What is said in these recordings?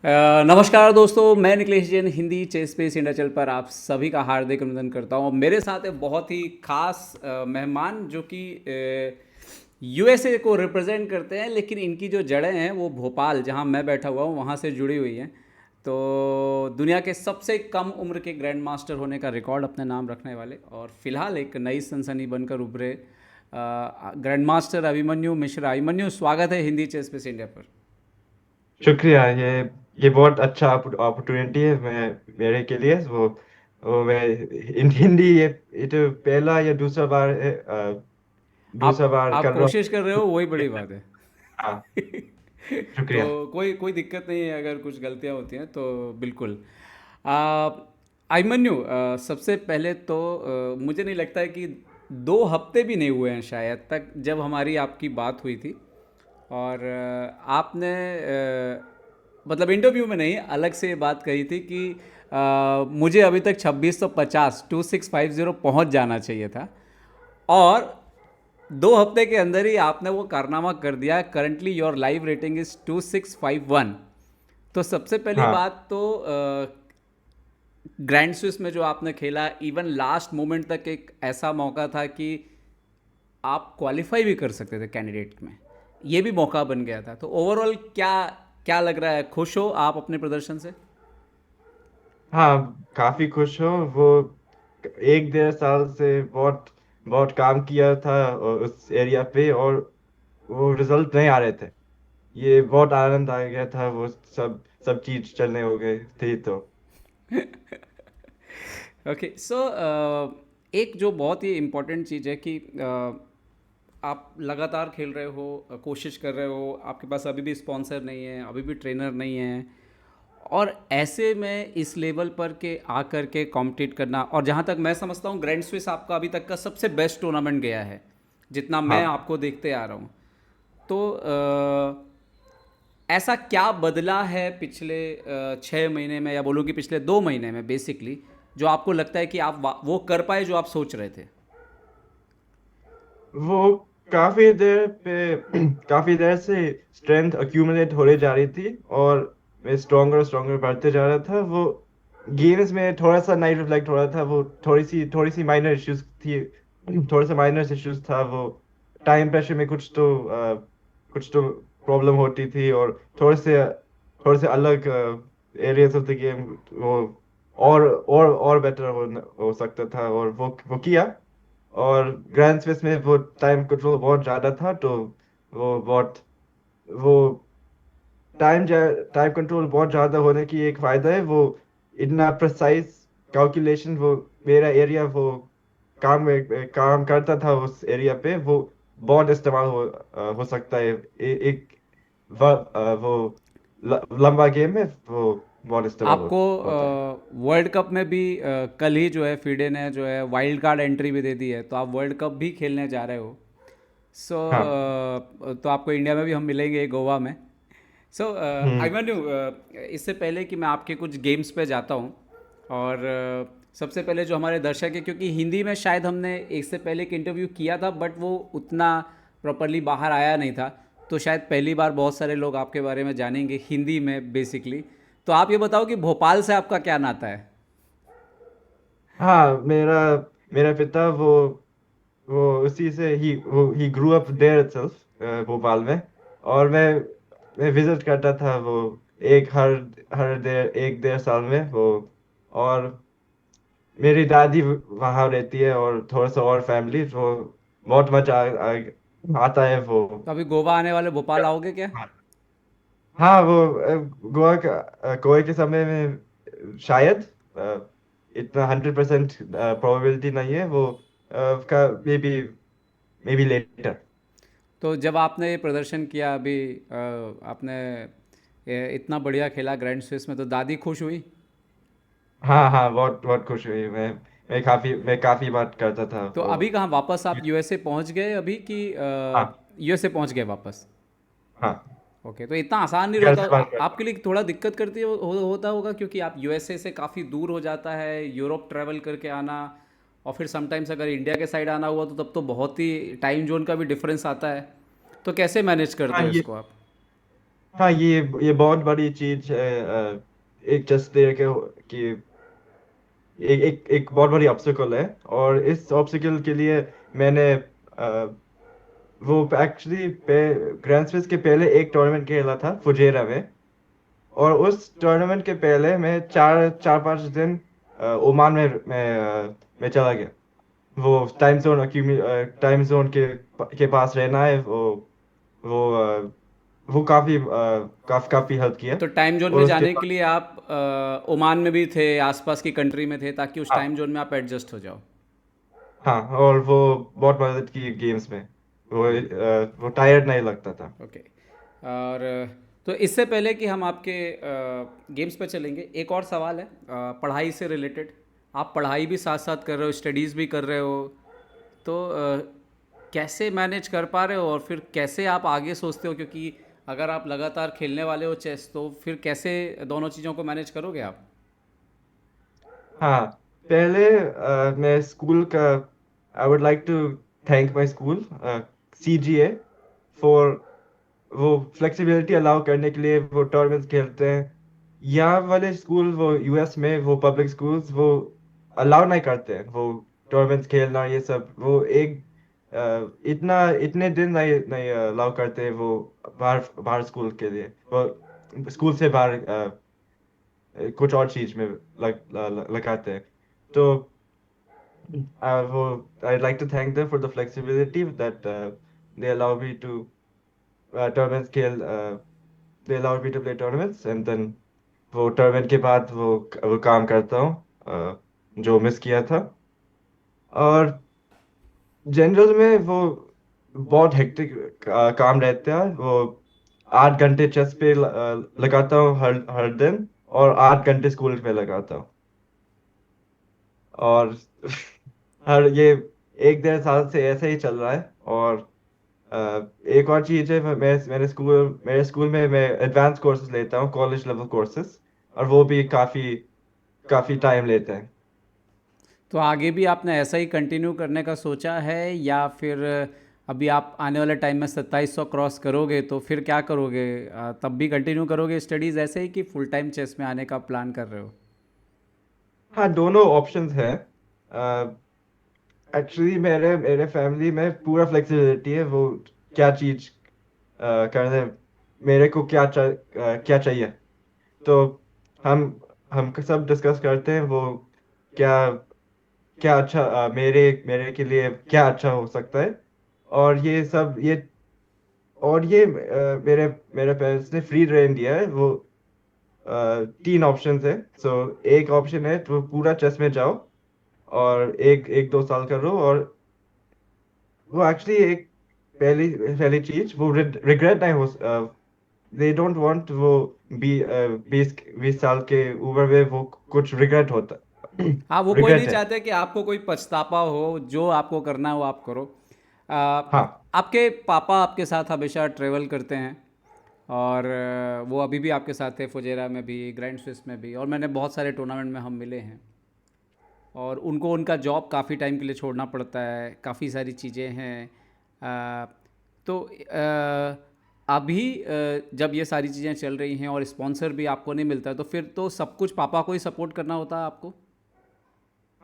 नमस्कार दोस्तों, मैं Nikhilesh Jain Hindi chess space India channel पर आप सभी का हार्दिक अभिनंदन करता हूँ। मेरे साथ एक बहुत ही खास मेहमान जो कि यूएसए को रिप्रेजेंट करते हैं, लेकिन इनकी जो जड़ें हैं वो भोपाल, जहाँ मैं बैठा हुआ हूँ, वहाँ से जुड़ी हुई हैं। तो दुनिया के सबसे कम उम्र के ग्रैंड मास्टर होने का रिकॉर्ड अपने नाम रखने वाले और फिलहाल एक नई सनसनी बनकर उभरे ग्रैंड मास्टर अभिमन्यु मिश्रा। अभिमन्यु, स्वागत है हिंदी चेस स्पेस इंडिया पर। शुक्रिया। ये बहुत अच्छा अपॉर्चुनिटी है मैं मेरे के लिए। वो मैं हिंदी ये तो पहला या दूसरा बार है, दूसरा बार आप कर रहा कोशिश कर रहे हो, वही बड़ी बात है। हाँ। तो शुक्रिया। कोई कोई दिक्कत नहीं है, अगर कुछ गलतियां होती हैं तो बिल्कुल। आ, अभिमन्यु, सबसे पहले तो मुझे नहीं लगता है कि 2 हफ्ते भी नहीं हुए हैं शायद तक जब हमारी आपकी बात हुई थी। और आपने मतलब इंटरव्यू में नहीं, अलग से ये बात कही थी कि मुझे अभी तक 2650 पहुंच जाना चाहिए था। और 2 हफ्ते के अंदर ही आपने वो कारनामा कर दिया। Currently your live rating is 2651। तो सबसे पहली हाँ, बात तो ग्रैंड स्विस में जो आपने खेला, इवन लास्ट मोमेंट तक एक ऐसा मौका था कि आप क्वालिफाई भी कर सकते थे कैंडिडेट में, ये भी मौका बन गया था। तो ओवरऑल क्या क्या लग रहा है? खुश हो आप अपने प्रदर्शन से? हाँ, काफी खुश हूँ। वो 1 1.5 साल से बहुत बहुत काम किया था और उस एरिया पे, और वो रिजल्ट नहीं आ रहे थे। ये बहुत आनंद आ गया था। वो सब सब चीज चलने हो गई थी तो। ओके, सो एक जो बहुत ही इम्पोर्टेंट चीज़ है कि आप लगातार खेल रहे हो, कोशिश कर रहे हो, आपके पास अभी भी स्पॉन्सर नहीं है, अभी भी ट्रेनर नहीं है। और ऐसे में इस लेवल पर के आकर के कॉम्पिटिट करना, और जहाँ तक मैं समझता हूँ ग्रैंड स्विस आपका अभी तक का सबसे बेस्ट टूर्नामेंट गया है, जितना मैं हाँ, आपको देखते आ रहा हूँ। तो ऐसा क्या बदला है पिछले 6 महीने में, या बोलूँ कि पिछले 2 महीने में बेसिकली, जो आपको लगता है कि आप वो कर पाए जो आप सोच रहे थे? वो काफी देर पे काफी देर से स्ट्रेंथ अक्यूमुलेट होने जा रही थी, और मैं स्ट्रोंगर स्ट्रोंगर बढ़ते जा रहा था। वो गेम्स में थोड़ा सा नहीं रिफ्लेक्ट हो रहा था। वो थोड़ी सी माइनर इश्यूज थी। थोड़ा सा माइनर इश्यूज था। वो टाइम प्रेशर में कुछ तो प्रॉब्लम होती थी, और थोड़े से अलग एरियाज ऑफ द गेम वो और बेटर हो सकता था, और वो किया। और ग्रैंड स्विस में वो टाइम कंट्रोल बहुत ज्यादा था, तो वो बहुत वो टाइम कंट्रोल बहुत ज्यादा होने की एक फायदा है। वो इतना प्रिसाइज कैलकुलेशन, वो मेरा एरिया वो काम करता था उस एरिया पे। वो बहुत इस्तेमाल हो सकता है। एक वो लंबा गेम में वो बहुत इस्तेमाल आपको होता है। वर्ल्ड कप में भी कल ही जो है फीडे ने जो है वाइल्ड कार्ड एंट्री भी दे दी है, तो आप वर्ल्ड कप भी खेलने जा रहे हो। सो हाँ। तो आपको इंडिया में भी हम मिलेंगे, गोवा में। सो हम्म। अभिमन्यु, इससे पहले कि मैं आपके कुछ गेम्स पे जाता हूँ, और सबसे पहले जो हमारे दर्शक है, क्योंकि हिंदी में शायद हमने इससे पहले एक इंटरव्यू किया था बट वो उतना प्रॉपरली बाहर आया नहीं था, तो शायद पहली बार बहुत सारे लोग आपके बारे में जानेंगे हिंदी में बेसिकली। तो आप ये बताओ कि भोपाल से आपका क्या नाता है? हाँ, मेरा मेरा पिता वो उसी से ही grew up there itself, Bhopal में। और मैं विजिट करता था वो एक हर हर 1 1.5 साल में वो। और मेरी दादी वहाँ रहती है, और थोड़ा सा और फैमिली, तो बहुत मजा आता है वो। तो अभी गोवा आने वाले, भोपाल आओगे क्या? हाँ, हाँ, वो गोवा के समय में शायद, इतना 100% प्रोबेबिलिटी नहीं है वो। का मे बी लेटर। तो जब आपने ये प्रदर्शन किया अभी, आपने इतना बढ़िया खेला ग्रैंड स्विस में, तो दादी खुश हुई? हाँ, हाँ, बहुत बहुत खुश हुई। मैं काफी बात करता था तो वो। अभी कहाँ वापस आप यूएसए पहुंच गए अभी कि हाँ, यूएसए पहुंच गए वापस? हाँ, ओके, तो इतना आसान नहीं घर होता से बात आपके करता लिए, थोड़ा दिक्कत करती होता होगा, क्योंकि आप यूएसए से काफ़ी दूर हो जाता है, यूरोप ट्रैवल करके आना, और फिर समटाइम्स अगर इंडिया के साइड आना हुआ तो तब तो बहुत ही टाइम जोन का भी डिफरेंस आता है। तो कैसे मैनेज हूँ। करते हाँ, हो इसको आप? हाँ, ये बहुत बड़ी चीज है। एक चेस प्लेयर के कि एक एक एक बहुत बड़ी ऑब्स्टिकल है। और इस ऑब्स्टिकल के लिए मैंने वो एक्चुअली ग्रैंड स्विस के पहले एक टूर्नामेंट खेला था फुजेरा में। और उस टूर्नामेंट के पहले मैं चार चार पांच दिन ओमान में चला गया। वो टाइम जोन के पास रहना है। वो वो काफी हेल्प किया। तो टाइम जोन में और उसके जाने बाद के लिए आप ओमान में भी थे, आसपास की कंट्री में थे, ताकि उस हाँ टाइम जोन में आप एडजस्ट हो जाओ। हाँ, और वो बहुत मदद की गेम्स में। वो टायर्ड नहीं लगता था। ओके। और तो इससे पहले कि हम आपके गेम्स पे चलेंगे, एक और सवाल है पढ़ाई से रिलेटेड। आप पढ़ाई भी साथ साथ कर रहे हो, स्टडीज़ भी कर रहे हो, तो कैसे मैनेज कर पा रहे हो, और फिर कैसे आप आगे सोचते हो, क्योंकि अगर आप लगातार खेलने वाले हो चेस, तो फिर कैसे दोनों चीज़ों को मैनेज करोगे आप? हाँ, पहले मैं स्कूल का I would like to thank my school CGA for वो फ्लेक्सिबिलिटी अलाउ करने के लिए। वो टूर्नामेंट्स खेलते हैं। यहाँ वाले स्कूल वो US में वो पब्लिक स्कूल्स वो अलाउ नहीं करते हैं वो टूर्नामेंट्स खेलना ये सब। वो एक इतने दिन नहीं नहीं अलाउ करते हैं वो बाहर बाहर स्कूल के लिए। वो स्कूल से बाहर कुछ और चीज में लगाते हैं। तो वो I'd like to thank them for the flexibility that they allow me to tournaments खेल they allowed me to play tournaments and then वो टूर्नामेंट के बाद वो काम करता हूँ जो मिस किया था। और जनरल में वो बहुत हेक्टिक काम रहता है। वो 8 घंटे चेस पे लगाता हूँ हर हर दिन। और 8 घंटे स्कूल पे लगाता हूँ। और हर ये 1 1.5 साल से ऐसे ही चल रहा है। और एक और चीज है, मेरे स्कूल में मैं एडवांस कोर्सेज लेता हूँ, कॉलेज लेवल कोर्सेज। और वो भी काफी काफी टाइम लेते हैं। तो आगे भी आपने ऐसा ही कंटिन्यू करने का सोचा है, या फिर अभी आप आने वाले टाइम में 2700 क्रॉस करोगे तो फिर क्या करोगे? तब भी कंटिन्यू करोगे स्टडीज़ ऐसे ही, कि फुल टाइम चेस में आने का प्लान कर रहे हो? हाँ, दोनों ऑप्शंस हैं। एक्चुअली मेरे मेरे फैमिली में पूरा फ्लेक्सिबिलिटी है। वो क्या चीज करने मेरे को क्या चाहिए। तो हम हम सब डिस्कस करते हैं वो क्या क्या अच्छा मेरे मेरे के लिए क्या अच्छा हो सकता है। और ये सब ये और ये मेरे मेरे पेरेंट्स ने फ्री रेन दिया है। वो 3 ऑप्शंस है। सो एक ऑप्शन है तो पूरा चेस में जाओ और एक एक 2 साल करो। और वो एक्चुअली एक पहली पहली चीज वो रिग्रेट नहीं हो। दे डोंट वांट वो 20 20 साल के उम्र में वो कुछ रिग्रेट होता हाँ, वो कोई नहीं रिग्रेट है। चाहते कि आपको कोई पछतावा हो, जो आपको करना है वो आप करो। हाँ आपके पापा आपके साथ हमेशा ट्रेवल करते हैं, और वो अभी भी आपके साथ थे, फुजेरा में भी, ग्रैंड स्विस में भी, और मैंने बहुत सारे टूर्नामेंट में हम मिले हैं। और उनको उनका जॉब काफ़ी टाइम के लिए छोड़ना पड़ता है, काफ़ी सारी चीज़ें हैं। तो अभी जब ये सारी चीज़ें चल रही हैं और स्पॉन्सर भी आपको नहीं मिलता है, तो फिर तो सब कुछ पापा को ही सपोर्ट करना होता है आपको।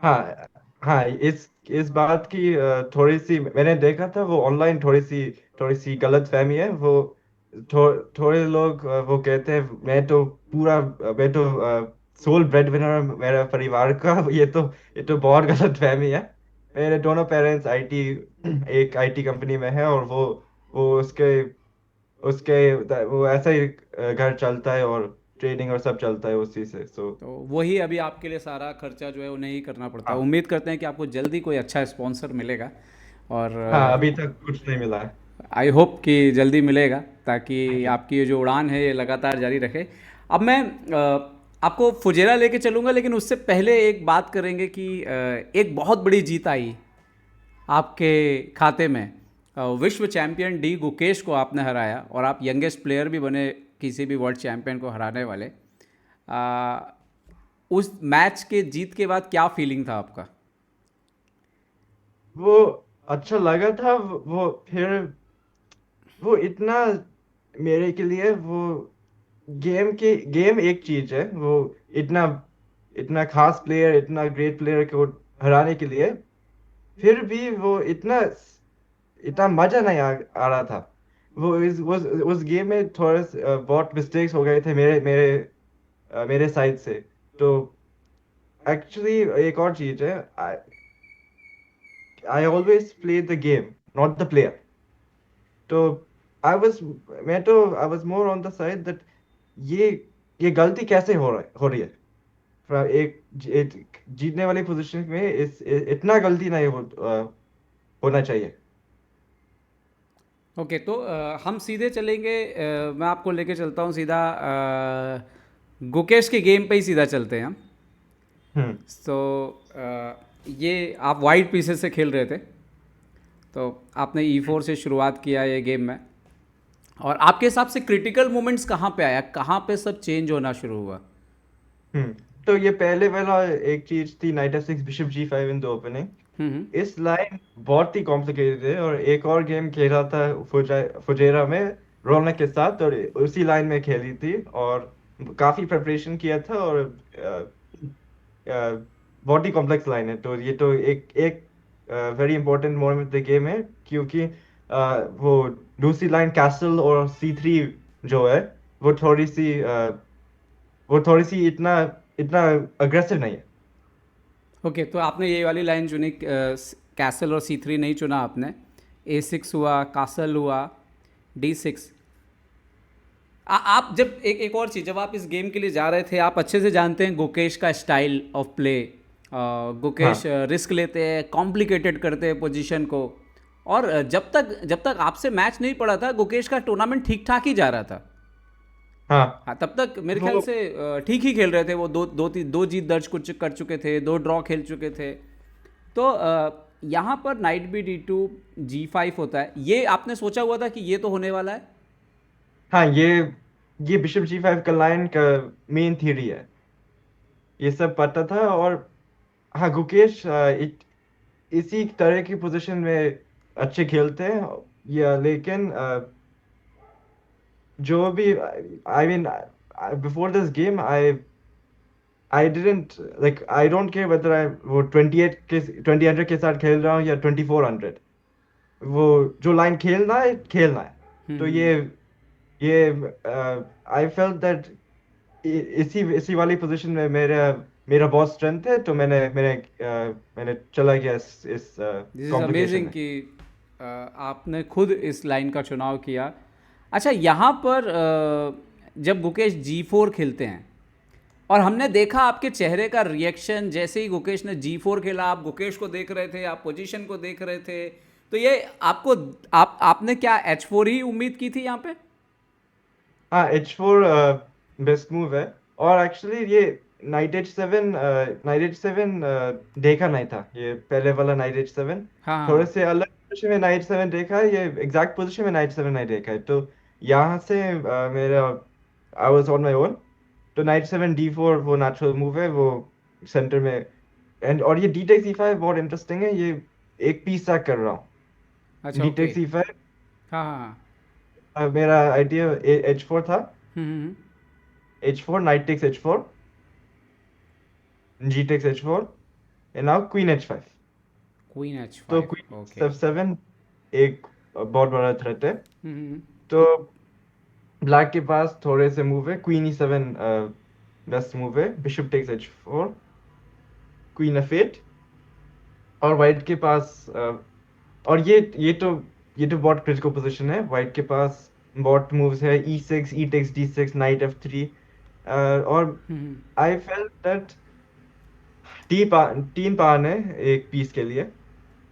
हाँ हाँ, इस बात की थोड़ी सी मैंने देखा था। वो ऑनलाइन थोड़ी सी गलत फहमी है। वो थोड़े लोग वो कहते हैं मैं तो सोल ब्रेड विनर मेरे परिवार का। ये तो बहुत गलत फहमी है। मेरे दोनों पेरेंट्स आईटी एक आईटी कंपनी में है। और वो उसके वो ऐसा ही घर चलता है और ट्रेडिंग और सब चलता है उसी से। सो तो वही अभी आपके लिए सारा खर्चा जो है उन्हें ही करना पड़ता है। हाँ उम्मीद करते हैं कि आपको जल्दी कोई अच्छा स्पॉन्सर मिलेगा, और हाँ, अभी तक कुछ नहीं मिला है। आई होप कि जल्दी मिलेगा, ताकि आपकी ये जो उड़ान है ये लगातार जारी रखे। अब मैं आपको फुजेरा लेके चलूँगा, लेकिन उससे पहले एक बात करेंगे कि एक बहुत बड़ी जीत आई आपके खाते में। विश्व चैंपियन डी गुकेश को आपने हराया, और आप यंगेस्ट प्लेयर भी बने किसी भी वर्ल्ड चैंपियन को हराने वाले। आ, उस मैच के जीत के बाद क्या फीलिंग था आपका? वो अच्छा लगा था। वो फिर वो इतना मेरे के लिए वो गेम एक चीज है, वो इतना इतना खास प्लेयर, इतना ग्रेट प्लेयर को हराने के लिए फिर भी वो इतना इतना मजा नहीं आ रहा था। वो उस गेम में थोड़े बहुत मिस्टेक्स हो गए थे मेरे मेरे मेरे साइड से। तो एक्चुअली एक और चीज है, I always play the game not the player. तो आई वाज मैं तो I was more on the side that ये ये गलती कैसे हो रही है। एक जीतने वाली पोजीशन में इतना गलती नहीं होना चाहिए। ओके, तो हम सीधे चलेंगे, मैं आपको लेके चलता हूँ सीधा, गुकेश के गेम पे ही सीधा चलते हैं हम। हम्म। सो ये आप वाइट पीसेस से खेल रहे थे, तो आपने E4 से शुरुआत किया ये गेम में, और आपके हिसाब से क्रिटिकल मोमेंट्स कहाँ पे आया, कहाँ पे सब चेंज होना शुरू हुआ? हम्म। तो ये पहले वाला एक चीज थी, knight F 6 bishop G5 in the opening. Hmm. इस लाइन बहुत ही कॉम्प्लिकेटेड है, और एक और गेम खेला था फुजेरा में रोनक के साथ, और उसी लाइन में खेली थी, और काफी प्रिपरेशन किया था, और बहुत ही कॉम्प्लेक्स लाइन है। तो ये तो एक एक very important moment the game है, क्योंकि वो दूसरी लाइन कैसल और C3 जो है, वो थोड़ी सी इतना इतना अग्रेसिव नहीं है। ओके, तो आपने ये वाली लाइन चुनी, कैसल और C3 नहीं चुना आपने। A6 हुआ, कासल हुआ, D6। आप जब एक और चीज़, जब आप इस गेम के लिए जा रहे थे, आप अच्छे से जानते हैं गुकेश का स्टाइल ऑफ प्ले। गुकेश हाँ रिस्क लेते हैं, कॉम्प्लिकेटेड करते हैं पोजीशन को, और जब तक आपसे मैच नहीं पड़ा था, गुकेश का टूर्नामेंट ठीक ठाक ही जा रहा था। हाँ। हाँ, तब तक मेरे ख्याल वो से ठीक ही खेल रहे थे वो, दो जीत दर्ज कर चुके थे, 2 ड्रॉ खेल चुके थे। तो यहाँ पर नाइट B D2 G5 होता है, ये आपने सोचा हुआ था कि ये तो होने वाला है? हाँ, ये बिशप G5 का लाइन का मेन थ्योरी है, ये सब पता था। और हाँ, गुकेश इसी तरह की पोजीशन में अच्छे खेलते हैं, या लेकिन जो भी I mean before this game I didn't like I don't care whether I वो 2000 के साथ खेल रहा हूँ या 2400। वो जो लाइन खेलना है खेलना है। तो ये आई फेल्ट दैट इसी इसी वाली पोजीशन में मेरा मेरा बहुत स्ट्रेंथ है, तो मैंने चला गया इस दिस इज़ कॉम्प्लिकेशन अमेजिंग में। कि आपने खुद इस लाइन का चुनाव किया। अच्छा, यहाँ पर जब गुकेश G4 खेलते हैं, और हमने देखा आपके चेहरे का रिएक्शन, जैसे ही गुकेश ने G4 खेला, आप गुकेश को देख रहे थे, आप पोजीशन को देख रहे थे, तो ये आपको, आपने क्या H4 ही उम्मीद की थी यहाँ पे? हाँ, H4 बेस्ट मूव है। और एक्चुअली ये नाइट H7 देखा नहीं था, ये पहले वाला नाइट H7 हाँ थोड़े हाँ। से अलग पोजीशन में नाइट 7 देखा है, ये एग्जैक्ट पोजीशन में नाइट 7 नहीं देखा है। तो यहाँ से मेरा I was on my own. तो नाइट 7 D4 वो नेचुरल मूव है, वो सेंटर में। और ये डी टेक C5 बहुत इंटरेस्टिंग है, ये एक पीस सैक कर रहा हूँ। अच्छा, डी ओके। टेक C5 हाँ हाँ हाँ। मेरा आइडिया H4 था। हम्म। H4, knight takes H4, G takes H4, and now Queen H5। Queen H तो फाइव क्वीन ओके। F7 एक बहुत बड़ा थ्रेट है। हम्म। तो ब्लैक के पास थोड़े से मूव है, क्वीन E7 बेस्ट मूव है, bishop takes H4, queen F8। और वाइट के पास और ये तो बहुत क्रिटिकल पोजीशन है, वाइट के पास बहुत मूव्स है, E6, E takes D6, night F3। और हम्म। आई फेल्ट दैट तीन पान है एक पीस के लिए।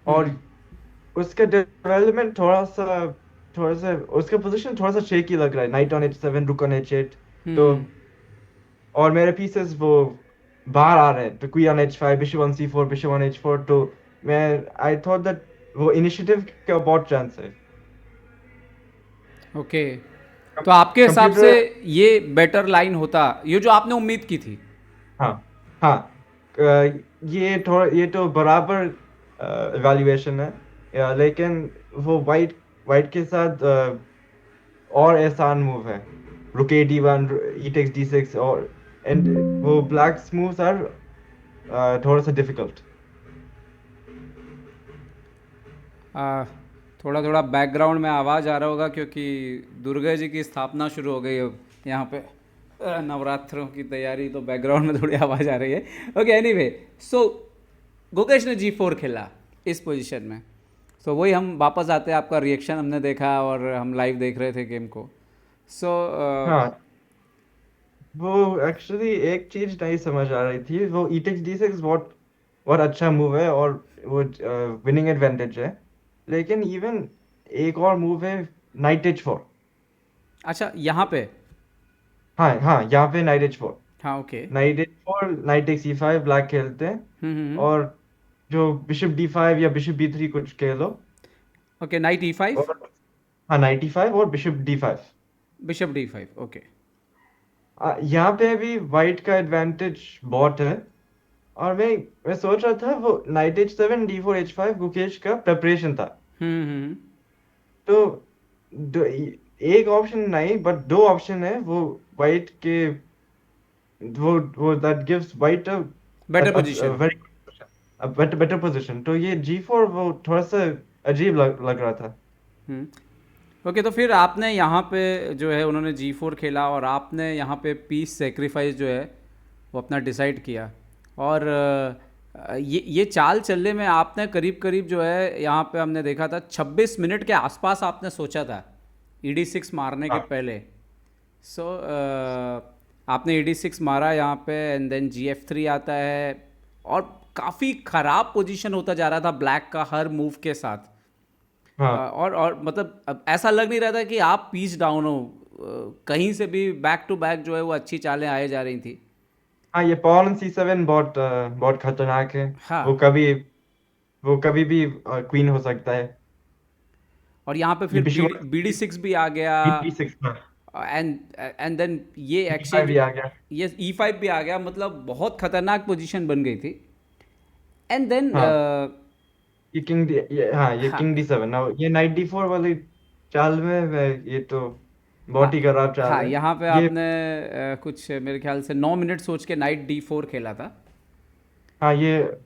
और हम्म। उसका डेवलपमेंट थोड़ा सा उसका पोजीशन थोड़ा सा शेकी लग रहा है, नाइट ऑन H7, रुक ऑन H8। तो हम्म। और मेरे पीसेस वो बाहर आ रहे हैं, तो queen on H5, bishop on C4, bishop on H4। तो मैं आई थॉट दैट वो इनिशिएटिव का बहुत चांस है। ओके, तो आपके हिसाब से कंप्यूटर। ये बेटर लाइन होता, ये जो आपने उम्मीद की थी? हाँ हाँ। ये तो बराबर इवैल्यूएशन है, लेकिन वो वाइट वाइट के साथ और आसान मूव है। रुक A d1, E takes D6, और एंड वो ब्लैक मूव्स आर थोड़ा सा डिफिकल्ट। आ, थोड़ा थोड़ा बैकग्राउंड में आवाज़ आ रहा होगा क्योंकि दुर्गा जी की स्थापना शुरू हो गई अब यहाँ पे। नवरात्रों की तैयारी, तो बैकग्राउंड में थोड़ी आवाज़ आ रही है। ओके, एनीवे, सो गुकेश ने G4 खेला इस पोजीशन में। सो वही हम वापस आते हैं, आपका रिएक्शन हमने देखा और हम लाइव देख रहे थे गेम को। सो हाँ, वो एक्चुअली एक चीज नहीं समझ आ रही थी। वो ई टेक्स D6 बहुत बहुत अच्छा मूव है और वो विनिंग एडवांटेज है। लेकिन इवन एक और मूव है, नाइट H4। अच्छा, यहाँ पे। हाँ हाँ, यहाँ पे नाइट H4। हाँ, okay. Knight H4, knight takes E5 black खेलते हैं। हम्म। और जो बिशप D5 या बिशप B3 कुछ खेल लो। ओके, नाइट E5, और हाँ, नाइट E5 और bishop D5। Bishop D5, okay. यहाँ पे भी वाइट का एडवांटेज बहुत है। और मैं सोच रहा था वो night H7 D4 H5 Gukesh का प्रेपरेशन था। हम्म। तो एक ऑप्शन नहीं बट दो ऑप्शन है वो वाइट के। वो that gives white better position. Very better better position. तो ये G4 वो थोड़ा सा अजीब लग रहा था। ओके, तो फिर आपने यहाँ पे जो है, उन्होंने G4 खेला और आपने यहाँ पे पीस सेक्रीफाइस जो है वो अपना डिसाइड किया। और ये चाल चलने में आपने करीब करीब जो है, यहाँ पे हमने देखा था 26 मिनट के आसपास आपने सोचा था ED6 मारने के हाँ पहले। सो आपने ED6 मारा यहाँ पे, एंड देन GF3 आता है। और काफ़ी ख़राब पोजीशन होता जा रहा था ब्लैक का हर मूव के साथ। हाँ और मतलब अब ऐसा लग नहीं रहा था कि आप पीस डाउन हो। कहीं से भी बैक टू बैक जो है वो अच्छी चालें आए जा रही थी। हाँ, ये पॉन C7 बहुत बहुत खतरनाक है। वो हाँ, कभी वो कभी भी क्वीन हो सकता है। और यहाँ पे ये फिर बिशप BD6 भी आ गया। B6 में एंड एंड देन ये B5 एक्सचेंज, भी आ गया। ये E5 भी आ गया। मतलब बहुत खतरनाक पोजीशन बन गई थी। एंड देन हाँ, हाँ, ये हाँ किंग D7 ना, ये नाइट D4 वाली चाल में ये तो हाँ बहुत ही खराब चाल हाँ, है। यहाँ पे ये आपने कुछ मेरे ख्याल से 9 मिनट सोच के नाइट D4 खेला था। हाँ, ये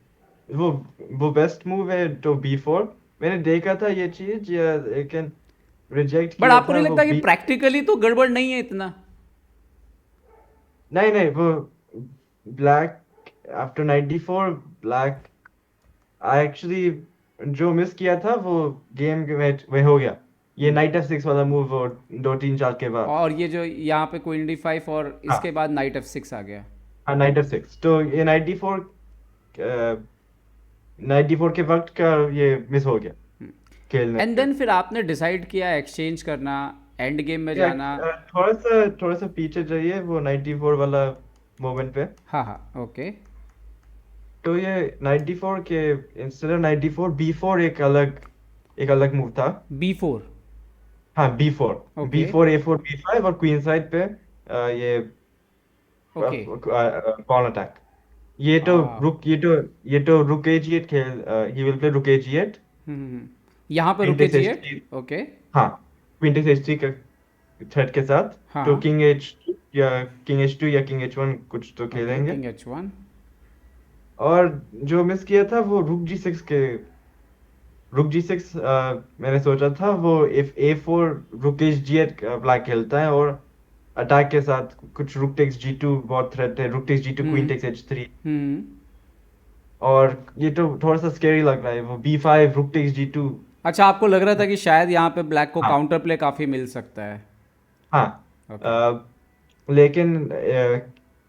वो वो बेस्ट मूव है तो B4। मैंने देखा था ये चीज, ये लेकिन रिजेक्ट बट किया आपको था नहीं वो लगता कि बी। प्रैक्टिकली तो गड़बड़ नहीं है इतना? नहीं नहीं, वो black after night D4 black actually जो मिस किया था वो गेम के में हो गया। ये नाइट F6 वाला मूव, वो 2-3 साल के बाद। और ये जो यहाँ पे क्वीन D5 और इसके हाँ बाद नाइट F6 आ गया। हाँ, नाइट F6 तो ये नाइट D4 के वक्त का ये मिस हो गया खेलने एंड के। देन फिर आपने डिसाइड किया एक्सचेंज करना, एंड गेम में ये जाना। थोड़ा सा पीछे जाइए वो नाइट D4 वाला मोमेंट पे। हाँ हाँ, ओके। तो ये नाइट D4 के instead of night D4 B4 एक अलग मूव था। B4, हाँ, B4 okay B4 A4 B5 और क्वीन साइड पे ये ओके। Pawn attack. ये तो ये तो रुक A8 खेल। ही विल प्ले रुक A8। यहाँ पे क्वीन रुके टेक्स G8, H3। ओके। हाँ, क्वीन टेक्स H3 का थ्रेट के साथ। हाँ तो हाँ, किंग H2 या किंग H1 कुछ तो ओके, खेलेंगे। King H1। और जो मिस किया था वो रुक G6 मैंने सोचा था वो इफ A4 रुक H8 ब्लैक खेलता है, और अटैक के साथ कुछ रुक टेक्स G2 बहुत थ्रेट है, rook takes G2 queen takes H3। हम्म। और ये तो थोड़ा सा स्केरी लग रहा है वो B5 रुक टेक्स G2। अच्छा, आपको लग रहा था कि शायद यहाँ पे ब्लैक को हाँ काउंटर प्ले काफ़ी मिल सकता है। हाँ। ओके। अ, लेकिन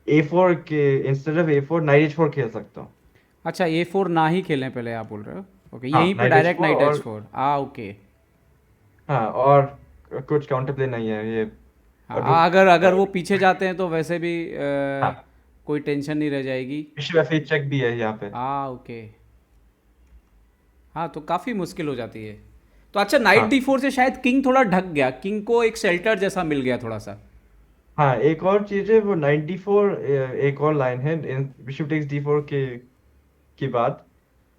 A4 के instead of A4 night H4 खेल सकता हूँ। अच्छा, A4 ना ही खेलें पहले, आप बोल रहे हो? ओके, हाँ, यहीं पे नाइट डायरेक्ट H4 नाइट और H4, ओके। हाँ, और कुछ काउंटर प्ले नहीं है ये। हाँ, रुक अगर अगर वो पीछे जाते हैं तो वैसे भी हाँ, कोई टेंशन नहीं रह जाएगी। विश्व F8 चेक भी है यहाँ पे। ओके। हाँ, तो काफ़ी मुश्किल हो जाती है। तो अच्छा, नाइट हाँ D4 से शायद किंग थोड़ा ढक गया, किंग को एक शेल्टर जैसा मिल गया थोड़ा सा। हाँ, एक और चीज है वो नाइट D4। एक और लाइन है बिशप टेक्स D4 के बाद।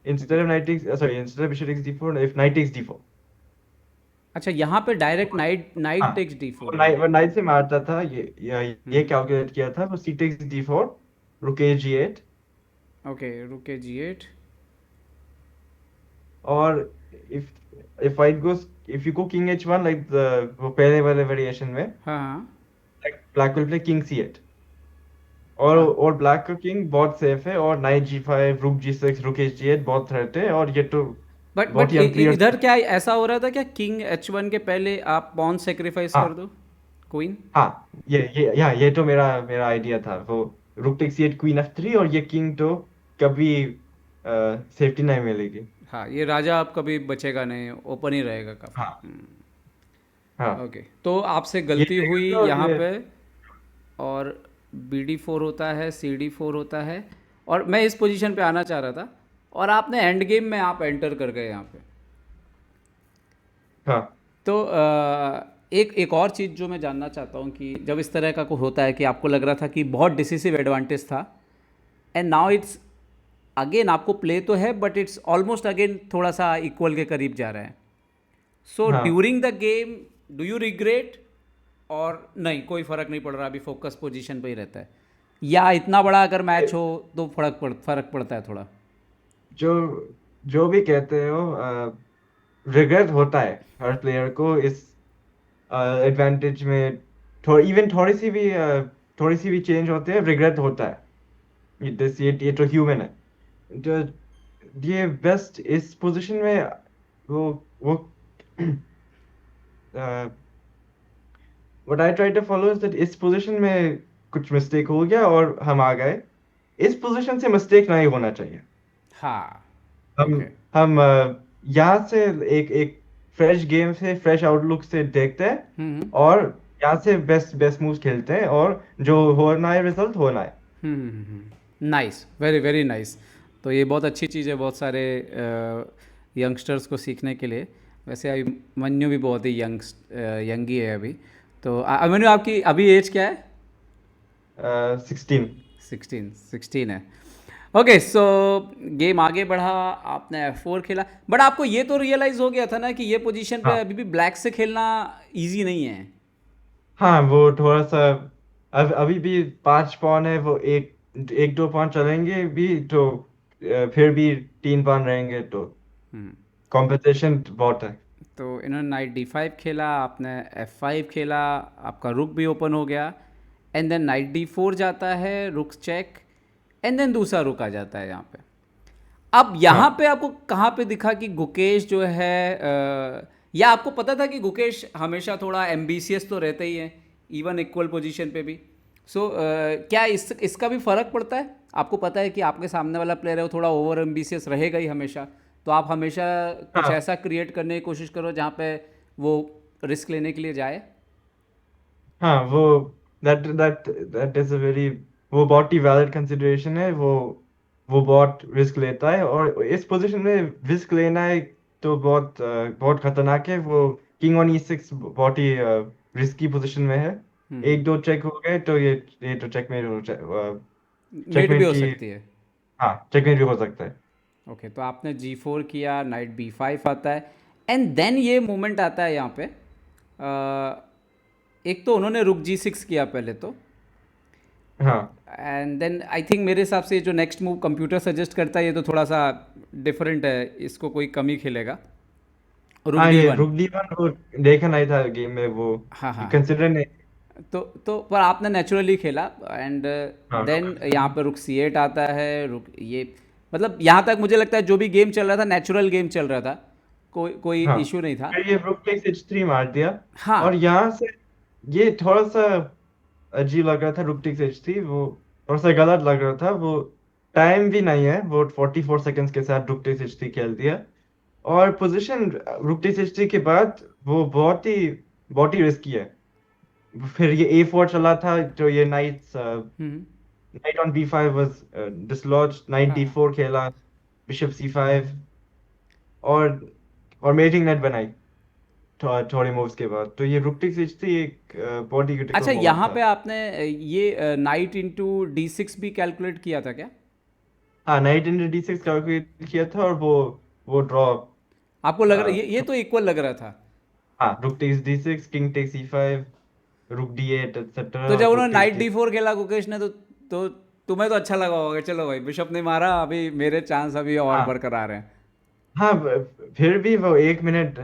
Instead of knight takes, sorry, instead of bishop takes D4 if knight takes D4। अच्छा, यहाँ पे डायरेक्ट नाइट नाइट हाँ, टेक्स वो d4 है। नाइट वो नाइट से मारता था, ये हम्म। कैलकुलेट किया था, वो c takes d4, रुके g8। ओके, रुके g8। और if if fight goes, if you go king h1 like the वो पहले वाले वेरिएशन में, हाँ हाँ black will play king c8। हाँ। और ब्लैक का किंग बहुत सेफ है, और नाइट g5, रुक g6, रुक h8 बहुत थ्रेट है, और ये तो बट बहुत ही अनक्लियर। इधर क्या ऐसा हो रहा था क्या, किंग h1 के पहले आप पॉन सेक्रीफाइस कर हाँ दो क्वीन? हाँ, ये तो मेरा मेरा आइडिया था, वो rook takes c8 queen f3, और ये किंग तो कभी सेफ्टी नहीं मिलेगी। हाँ, ये राजा अब कभी बचेगा नहीं, ओपन ही रहेगा काफ़ी। हाँ हाँ, ओके, तो आपसे ये गलती हुई देखेंगे, और यहाँ ये पे। और bd4 होता है, cd4 होता है। और मैं इस पोजीशन पे आना चाह रहा था, और आपने एंड गेम में आप एंटर कर गए यहाँ पे। हाँ तो एक एक और चीज़ जो मैं जानना चाहता हूँ कि जब इस तरह का कुछ होता है कि आपको लग रहा था कि बहुत डिसिसिव एडवांटेज था, एंड नाउ इट्स अगेन, आपको प्ले तो है बट इट्स ऑलमोस्ट अगेन थोड़ा सा इक्वल के करीब जा रहा है। सो हाँ, during the game do you regret, और नहीं कोई फ़र्क नहीं पड़ रहा, अभी फोकस पोजीशन पे ही रहता है, या इतना बड़ा अगर मैच हो तो फर्क पड़ता है थोड़ा? जो जो भी कहते हो, रिग्रेट होता है हर प्लेयर को इस एडवांटेज में। इवन थोड़ी सी भी चेंज होते हैं, रिग्रेट होता है। ये तो ह्यूमन है। जो ये बेस्ट इस पोजीशन में, वो what I try to follow is that इस पोजीशन में कुछ मिस्टेक हो गया और हम आ गए। इस पोजीशन से मिस्टेक नहीं होना चाहिए। हाँ। हम ओके। हम यहाँ से एक एक फ्रेश गेम से, फ्रेश आउटलुक से देखते हैं, हम्म और यहाँ से बेस्ट बेस्ट मूव्स खेलते हैं, और जो होना है रिजल्ट होना है। Nice, very very nice. तो ये बहुत अच्छी चीज़ है बहुत सारे यंगस्टर्स को सीखने के लिए। वैसे अभिमन्यु भी बहुत ही यंग ही है अभी। तो अभिमन्यु, आपकी अभी एज क्या है? 16। 16 है। ओके, सो गेम आगे बढ़ा, आपने F4 खेला, बट आपको ये तो रियलाइज़ हो गया था ना कि ये पोजीशन पे हाँ अभी भी ब्लैक से खेलना इजी नहीं है? हाँ, वो थोड़ा सा, अभी भी 5 पॉन है, वो एक एक 2 पॉन चलेंगे भी तो फिर भी 3 पॉन रहेंगे, तो कंपटीशन बहुत है। तो इन्होंने नाइट d5 खेला, आपने F5 खेला, आपका रुक भी ओपन हो गया, एंड देन नाइट d4 जाता है, रुक चेक, एंड देन दूसरा रुक आ जाता है यहाँ पे। अब यहाँ हाँ पे आपको कहाँ पे दिखा कि गुकेश जो है या आपको पता था कि गुकेश हमेशा थोड़ा एम्बिशियस तो रहते ही है, इवन इक्वल पोजीशन पे भी? सो क्या इसका भी फ़र्क पड़ता है? आपको पता है कि आपके सामने वाला प्लेयर है वो थोड़ा ओवर एम्बिशियस रहेगा ही हमेशा, तो आप हमेशा कुछ हाँ ऐसा क्रिएट करने की कोशिश करो जहाँ पे वो रिस्क लेने के लिए जाए। हाँ, वो that that that is a very, वो बहुत ही वैलिड कंसिडरेशन है। वो बहुत रिस्क लेता है, और इस पोजीशन में रिस्क लेना है तो बहुत खतरनाक है। वो किंग ऑन e6 बहुत ही रिस्की पोजीशन में है। एक दो चेक हो गए तो ये तो चेकमेट हो, मेट भी चेकमेट हो की। सकती है। हाँ, चेकमेट भी हो सकता है। ओके, तो आपने g4 किया, नाइट b5 आता है, एंड देन ये मोमेंट आता है यहाँ पे। एक तो उन्होंने रुक g6 किया पहले तो, हाँ एंड देन आई थिंक मेरे हिसाब से जो नेक्स्ट मूव कंप्यूटर सजेस्ट करता है ये तो थोड़ा सा डिफरेंट है, इसको कोई कम ही खेलेगा, रुक हाँ, ये d1। रुक डी वन वो देखा नहीं था गेम में, वो हाँ हाँ। कंसिडर नहीं। तो पर आपने नेचुरली खेला, एंड हाँ देन यहाँ पे रुक c8 आता है, रुक ये, मतलब यहाँ तक मुझे लगता है जो भी गेम चल रहा था नेचुरल गेम चल रहा था, कोई कोई हाँ, इशू नहीं था। फिर ये रुक टेक्स h3 मार दिया, और हाँ यहाँ से ये थोड़ा सा अजीब लग रहा था। रुक टेक्स h3 वो थोड़ा सा गलत लग रहा था। वो टाइम भी नहीं है, वो 44 सेकंड्स के साथ रुक टेक्स h3 खेल दिया। और पोजीशन रुक टेक्स h3 के बाद वो बहुत ही रिस्की है। फिर ये a4 चला था, जो ये night on b5 was dislodge, night हाँ d4 खेला, बिशप c5, और मेटिंग नेट बनाई थोड़े मूव्स के बाद। तो ये रुक टेक्स h3 एक बहुत ही क्रिटिकल अच्छा, मोमेंट यहाँ था। पे आपने ये नाइट इंटू d6 भी कैलकुलेट किया था क्या? हाँ, नाइट इंटू d6 कैलकुलेट किया था, और वो ड्रॉ। आपको लग रहा ये तो इक्वल लग रहा था? हाँ, rook takes d6, king takes e5, rook d8 etc. तो जब rook उन्होंने takes नाइट d। D4 खेला गुकेश ने, तो तुम्हें तो अच्छा लगा होगा, चलो भाई बिशप ने मारा, अभी मेरे चांस अभी और हाँ बरकरार हैं। हाँ, फिर भी वो 1 मिनट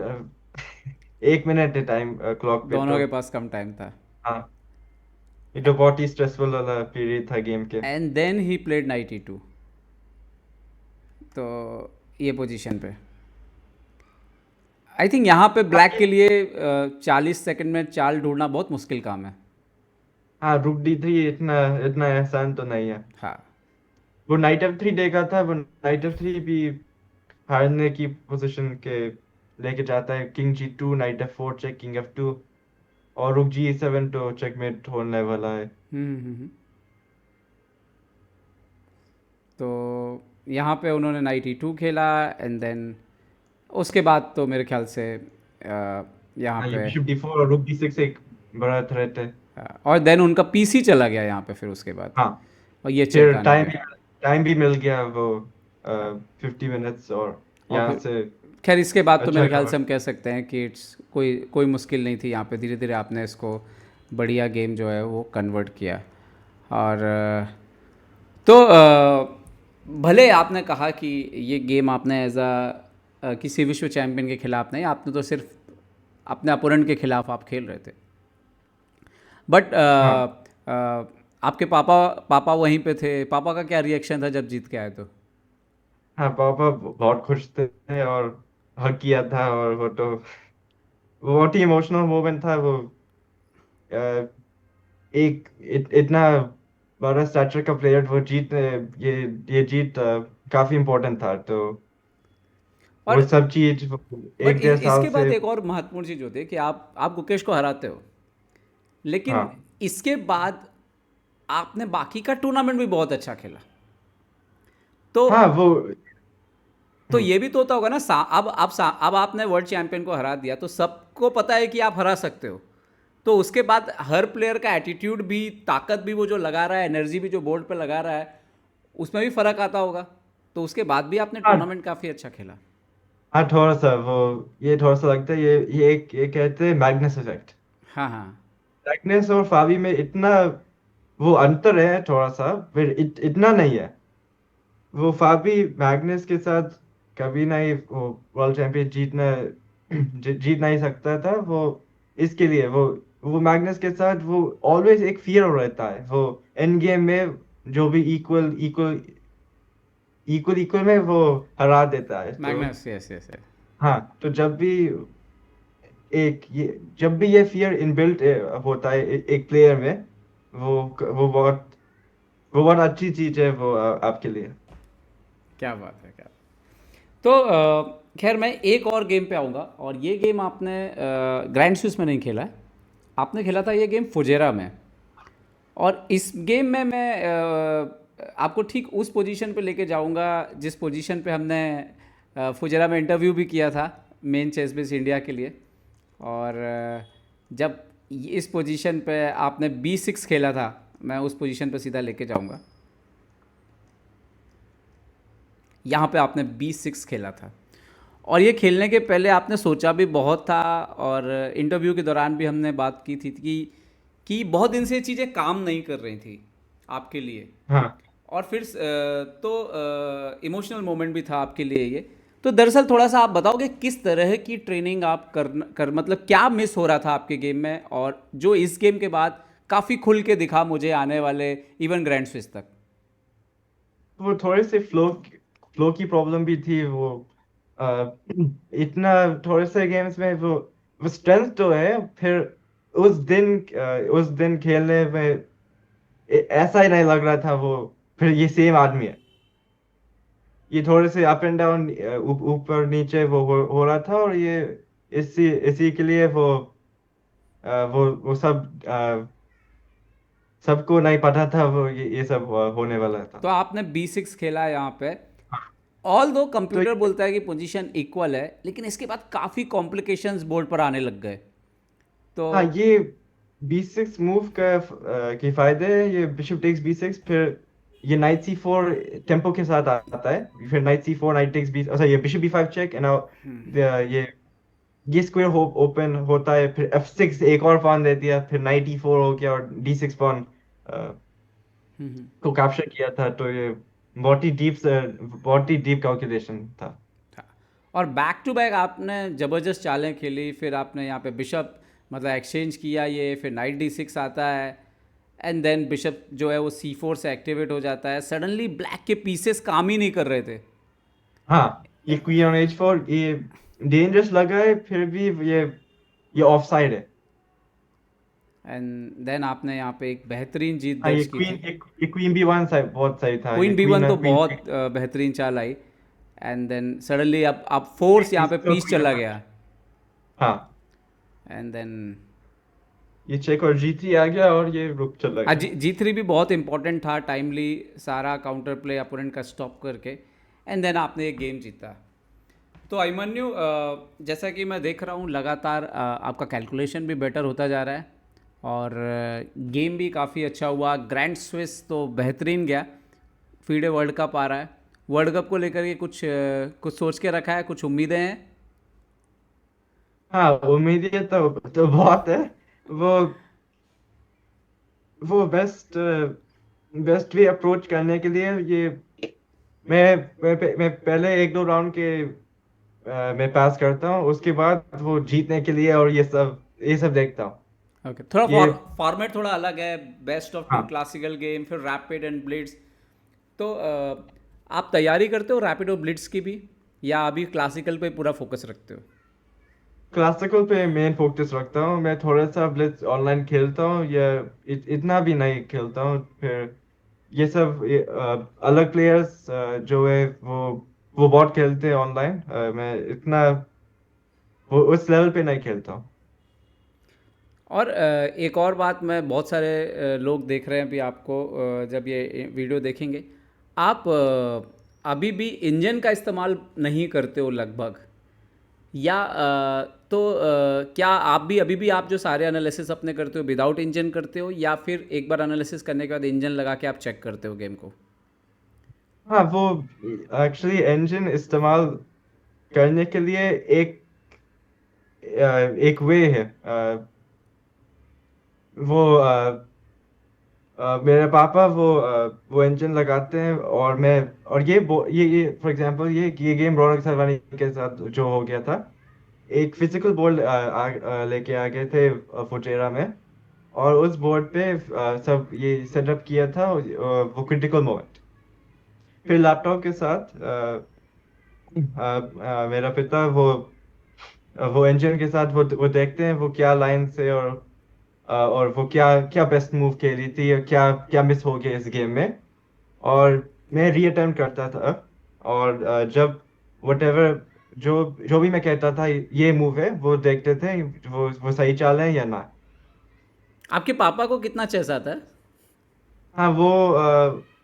1 मिनट है टाइम क्लॉक पे दोनों तो। के पास कम टाइम था। हाँ, ये तो बहुत ही स्ट्रेसफुल वाला पीरियड था गेम के। And then he played knight E2। तो ये पोजीशन पे आई थिंक यहाँ पे हाँ ब्लैक के लिए 40 सेकंड में चाल ढूंढना बहुत मुश्किल काम है। हाँ, रुक d3 इतना इतना आसान तो नहीं है। हाँ। वो नाइट f3 देखा था, वो नाइट f3 भी हारने की पोजीशन के लेके जाता है। King g2, night f4 check, king f2 और रुक g7 तो चेकमेट होने वाला है। तो यहाँ पे उन्होंने नाइट E2 खेला, एंड देन उसके बाद तो मेरे ख्याल से यहाँ हाँ, ये पे बिशप d4 और रुक d6 एक बड़ा थ्रेट है। और देन उनका पीसी चला गया यहाँ पे फिर उसके बाद, हाँ, और ये चेक फिर आने पे। टाइम भी मिल गया वो हाँ। 50 मिनट्स और और यहाँ फिर से खैर इसके बाद तो अच्छा मेरे ख्याल कवर। से हम कह सकते हैं कि इट्स कोई कोई मुश्किल नहीं थी यहाँ पे, धीरे धीरे आपने इसको बढ़िया गेम जो है वो कन्वर्ट किया। और तो भले आपने कहा कि ये गेम आपने एज अ किसी विश्व चैंपियन के खिलाफ नहीं, आपने तो सिर्फ अपने अपोनेंट के खिलाफ आप खेल रहे थे, बट हाँ आपके पापा पापा वहीं पे थे, पापा का क्या रिएक्शन था जब जीत के आए तो? हाँ, पापा बहुत खुश थे और हक किया था। और वो तो वो बहुत ही इमोशनल मोमेंट था वो। अ, इतना बड़ा स्टैचर का प्लेयर वो जीत ये ये जीत काफी इम्पोर्टेंट था तो वो और सब चीज बट 1 1.5 साल इसके बाद से। एक और महत्वपूर्ण चीज़ होती है कि आप गुकेश को हराते हो, लेकिन हाँ इसके बाद आपने बाकी का टूर्नामेंट भी बहुत अच्छा खेला। तो हाँ वो। तो हम्म, ये भी तो होता होगा ना, अब आपने वर्ल्ड चैंपियन को हरा दिया तो सबको पता है कि आप हरा सकते हो। तो उसके बाद हर प्लेयर का एटीट्यूड भी, ताकत भी, वो जो लगा रहा है, एनर्जी भी जो बोर्ड पे लगा रहा है, उसमें भी फ़र्क आता होगा। तो उसके बाद भी आपने हाँ टूर्नामेंट काफ़ी अच्छा खेला। हाँ, थोड़ा सा वो ये थोड़ा सा लगता है ये कहते हैं मैग्नस इफेक्ट। हाँ हाँ। मैग्नस और फावी में इतना वो अंतर है थोड़ा सा, फिर इतना नहीं है। वो फाबी मैग्नस के साथ कभी नहीं वो वर्ल्ड चैंपियन जीत नहीं सकता था वो। इसके लिए वो मैग्नस के साथ वो ऑलवेज एक फियर रहता है वो एंड गेम में। जो भी इक्वल इक्वल इक्वल इक्वल में वो हरा देता है तो। Magnus, yes yes yes. हाँ, तो जब भी ये फियर इनबिल्ट होता है एक प्लेयर में, वो वो बहुत अच्छी चीज है वो आपके लिए। क्या बात है, क्या। तो खैर मैं एक और गेम पे आऊँगा, और ये गेम आपने ग्रैंड स्विस में नहीं खेला है, आपने खेला था ये गेम फुजेरा में। और इस गेम में मैं आपको ठीक उस पोजीशन पे लेके जाऊंगा जिस पोजीशन पे हमने फुजेरा में इंटरव्यू भी किया था मेन चेस बेस इंडिया के लिए। और जब इस पोजीशन पे आपने B6 खेला था, मैं उस पोजीशन पे सीधा लेके जाऊंगा। यहाँ पे आपने B6 खेला था, और ये खेलने के पहले आपने सोचा भी बहुत था, और इंटरव्यू के दौरान भी हमने बात की थी कि बहुत दिन से ये चीज़ें काम नहीं कर रही थी आपके लिए। हाँ और फिर तो इमोशनल मोमेंट भी था आपके लिए ये। तो दरअसल थोड़ा सा आप बताओगे किस तरह की ट्रेनिंग आप कर मतलब क्या मिस हो रहा था आपके गेम में, और जो इस गेम के बाद काफ़ी खुल के दिखा मुझे आने वाले इवन ग्रैंड स्विस तक। वो थोड़े से फ्लो की प्रॉब्लम भी थी वो। अ, इतना थोड़े से गेम्स में वो स्ट्रेंथ तो है, फिर उस दिन खेलने में ऐसा ही नहीं लग रहा था वो फिर ये सेम आदमी है। ये थोड़े से अप एंड डाउन, ऊपर नीचे हो रहा था। और ये इसी इसी के लिए वो सबको नहीं पता था वो ये सब होने वाला था। तो आपने B6 खेला यहाँ पे, ऑल दो तो कंप्यूटर बोलता है कि पोजीशन इक्वल है, लेकिन इसके बाद काफ़ी कॉम्प्लिकेशंस बोर्ड पर आने लग गए। तो हाँ, ये B6 मूव के फायदे हैं। ये बिशप टेक्स B6, फिर ये नाइट C4 टेम्पो के साथ आता है। फिर night C4, knight takes B, अच्छा ये बिशप B5 चेक एंड ये ये स्क्वायर ओपन होता है, फिर F6 एक और पॉन दे दिया, फिर 94 हो गया और D6 पॉन को कैप्चर किया था। तो ये बहुत ही डीप कैलकुलेशन था। था। और बैक टू बैक आपने ज़बरदस्त चालें खेली, फिर आपने यहाँ पे बिशप मतलब एक्सचेंज किया, ये फिर नाइट D6 आता है, एंड देन बिशप जो है वो C4 से एक्टिवेट हो जाता है। सडनली ब्लैक के पीसेस काम ही नहीं कर रहे थे। हाँ, ये क्वीन ऑन H4 ये डेंजरस लगा है, फिर भी ये ऑफ साइड है। एंड देन आपने यहाँ पे एक बेहतरीन जीत हाँ, दर्ज की थी। ये क्वीन B1 साइड बहुत सही था। ये क्वीन B1 तो क्वीन बहुत बेहतरीन चाल आई, एंड देन सडनली अब फोर्स यहाँ पे तो पीस क्वीन चला F1। गया, हाँ, एंड देन ये चेक और G3 आ गया और ये रुक चला गया। G3 भी बहुत इंपॉर्टेंट था, टाइमली सारा काउंटर प्ले अपोनेंट का स्टॉप करके, एंड देन आपने एक गेम जीता। तो अभिमन्यु, जैसा कि मैं देख रहा हूँ लगातार आपका कैलकुलेशन भी बेटर होता जा रहा है, और गेम भी काफ़ी अच्छा हुआ। ग्रैंड स्विस तो बेहतरीन गया, फीडे वर्ल्ड कप आ रहा है। वर्ल्ड कप को लेकर के कुछ सोच के रखा है, कुछ उम्मीदें हैं? हाँ, उम्मीदें तो बहुत है। वो वो बेस्ट वे अप्रोच करने के लिए ये मैं पहले एक दो राउंड के मैं पास करता हूँ, उसके बाद वो जीतने के लिए और ये सब देखता हूँ। ओके, थोड़ा ये फॉर्मेट थोड़ा अलग है, बेस्ट ऑफ 2 हाँ, क्लासिकल गेम, फिर रैपिड एंड ब्लिट्स। तो आप तैयारी करते हो रैपिड और ब्लिट्स की भी, या अभी क्लासिकल पे पूरा फोकस रखते हो? क्लासिकल पे मेन फोकस रखता हूँ। मैं थोड़ा सा ब्लिट्ज ऑनलाइन खेलता हूँ, या इतना भी नहीं खेलता हूँ। फिर अलग प्लेयर्स जो है वो बहुत खेलते हैं ऑनलाइन। मैं इतना वो उस लेवल पे नहीं खेलता हूँ। और एक और बात, मैं बहुत सारे लोग देख रहे हैं अभी आपको, जब ये वीडियो देखेंगे, आप अभी भी इंजन का इस्तेमाल नहीं करते हो लगभग, या क्या आप भी अभी भी आप जो सारे एनालिसिस अपने करते हो विदाउट इंजन करते हो, या फिर एक बार एनालिसिस करने के बाद इंजन लगा के आप चेक करते हो गेम को? हाँ, वो एक्चुअली इंजन इस्तेमाल करने के लिए एक एक वे है। वो मेरे पापा वो इंजन लगाते हैं, और मैं और ये फॉर एग्जांपल ये गेम रौनक सरवानी के साथ जो हो गया था, एक फिजिकल बोर्ड लेके आ गए थे फुटेरा में। और उस बोर्ड पे सब ये सेटअप किया था, वो क्रिटिकल मोमेंट। फिर लैपटॉप के साथ मेरा पिता वो इंजन के साथ वो देखते हैं वो क्या लाइन से, और वो क्या क्या बेस्ट मूव खेली थी, और क्या क्या मिस हो गया इस गेम में। और मैं रीअटेम्प्ट करता था, और जब whatever जो जो भी मैं कहता था ये मूव है, वो देखते थे वो सही चाल है या ना। आपके पापा को कितना चेस आता है? हाँ, वो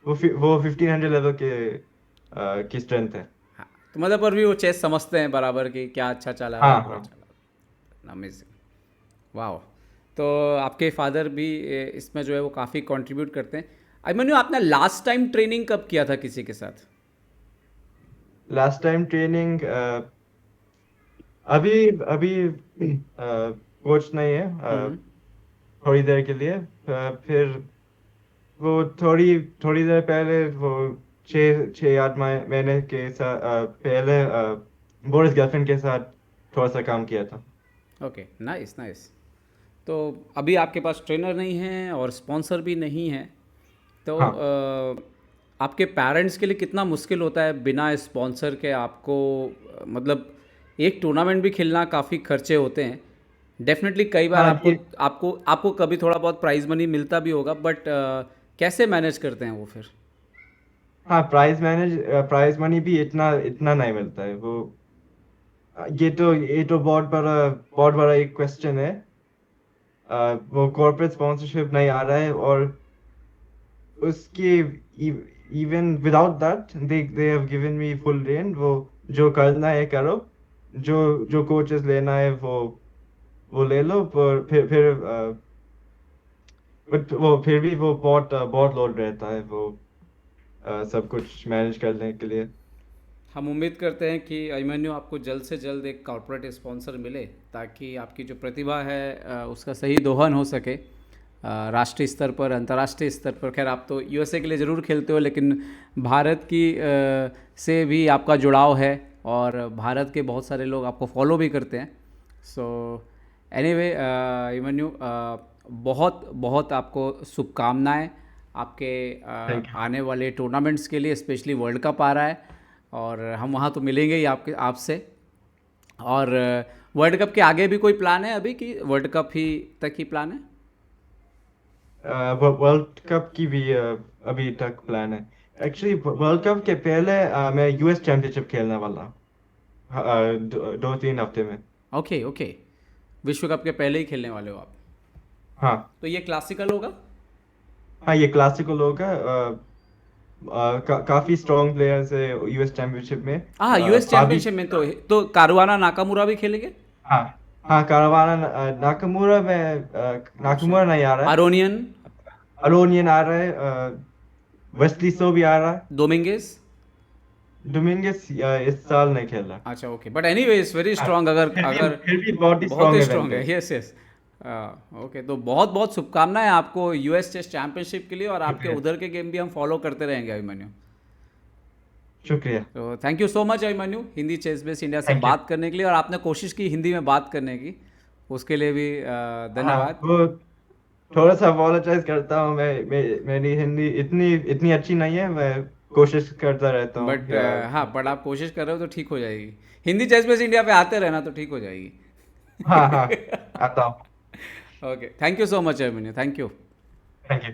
1500 लेवल की स्ट्रेंथ है। हाँ, तो मतलब पर भी वो चेस समझते हैं बराबर कि क्या अच्छा चला रहा हाँ, है, बुरा हाँ, चला रहा है। अमेजिंग, वाह। तो आपके फादर भी इसमें जो है वो काफ़ी कंट्रीब्यूट करते हैं। अभिमन्यु, आपने लास्ट टाइम ट्रेनिंग कब किया था किसी के साथ? लास्ट टाइम ट्रेनिंग अभी अभी कोच नहीं है, हम्म। थोड़ी देर के लिए। फिर वो थोड़ी देर पहले वो 6 8 महीने के साथ पहले बोरिस गर्लफ्रेंड के साथ थोड़ा सा काम किया था। Okay, nice nice. तो अभी आपके पास ट्रेनर नहीं है और स्पॉन्सर भी नहीं है, तो हाँ, आपके पेरेंट्स के लिए कितना मुश्किल होता है बिना स्पॉन्सर के आपको, मतलब एक टूर्नामेंट भी खेलना काफ़ी खर्चे होते हैं। डेफिनेटली कई बार हाँ, आपको आपको आपको कभी थोड़ा बहुत प्राइज मनी मिलता भी होगा, बट कैसे मैनेज करते हैं वो फिर? हाँ, प्राइज मनी भी इतना इतना नहीं मिलता है। ये तो बहुत बड़ा एक क्वेश्चन है। वो कॉर्पोरेट स्पॉन्सरशिप नहीं आ रहा है, और उसके even without that they have given me full rain. वो जो करना है करो, जो जो कोचेस लेना है वो ले लो। पर फिर बट वो फिर भी वो बहुत बहुत लोड रहता है, वो सब कुछ मैनेज करने के लिए। हम उम्मीद करते हैं कि अभिमन्यु आपको जल्द से जल्द एक कॉर्पोरेट स्पॉन्सर मिले, ताकि आपकी जो प्रतिभा है उसका सही दोहन हो सके राष्ट्रीय स्तर पर, अंतर्राष्ट्रीय स्तर पर। खैर आप तो यूएसए के लिए ज़रूर खेलते हो, लेकिन भारत की से भी आपका जुड़ाव है और भारत के बहुत सारे लोग आपको फॉलो भी करते हैं। सो एनीवे अभिमन्यु, बहुत बहुत आपको शुभकामनाएं आपके थैंक यू। आने वाले टूर्नामेंट्स के लिए। स्पेशली वर्ल्ड कप आ रहा है और हम वहाँ तो मिलेंगे ही आपसे। और वर्ल्ड कप के आगे भी कोई प्लान है अभी, कि वर्ल्ड कप ही तक ही प्लान है? वर्ल्ड कप की भी अभी तक प्लान है। एक्चुअली वर्ल्ड कप के पहले मैं यूएस चैंपियनशिप खेलने वाला हूँ। 2-3 हफ्ते में। ओके ओके, विश्व कप के पहले ही खेलने वाले हो आप? हाँ। तो ये क्लासिकल होगा? हाँ, ये क्लासिकल होगा। काफी स्ट्रॉन्ग प्लेयर्स है यूएस चैंपियनशिप में। हाँ, यूएस फाबी। चैंपियनशिप में तो कारुआना नाकामुरा भी खेलेंगे? हाँ। हाँ, कारवाना। नाकामुरा में अच्छा, नाकामुरा नहीं आ रहा है। आरोनियन, अलोनियन आ रहा है। वेस्ली सो भी आ रहा है। डोमिंगेस। डोमिंगस इस साल नहीं खेल रहा। अच्छा okay, but any ways very हाँ, स्ट्रांग। अगर अगर फिर भी बहुत ही बहुत स्ट्रॉन्ग ही इवेंट स्ट्रांग है। है, यस यस। ओके, तो बहुत बहुत शुभकामनाएं आपको यूएस चेस चैंपियनशिप के लिए, और आपके शुक्रिया। उधर के गेम भी हम फॉलो करते रहेंगे अभिमन्यु। शुक्रिया। तो thank you so much Abhimanyu, Hindi chess base India से थैंक यू। बात करने के लिए, और आपने कोशिश की हिंदी में बात करने की, उसके लिए भी हाँ, धन्यवाद। वो थोड़ा सा अपोलोजाइज करता हूँ। मेरी हिंदी इतनी इतनी अच्छी नहीं है। मैं कोशिश करता रहता हूँ बट हाँ, बट आप कोशिश कर रहे हो तो ठीक हो जाएगी। हिंदी चेस बेस इंडिया पे आते रहना तो ठीक हो जाएगी। हाँ हाँ, आता हूँ। Okay, thank you so much Abhimanyu, thank you. Thank you.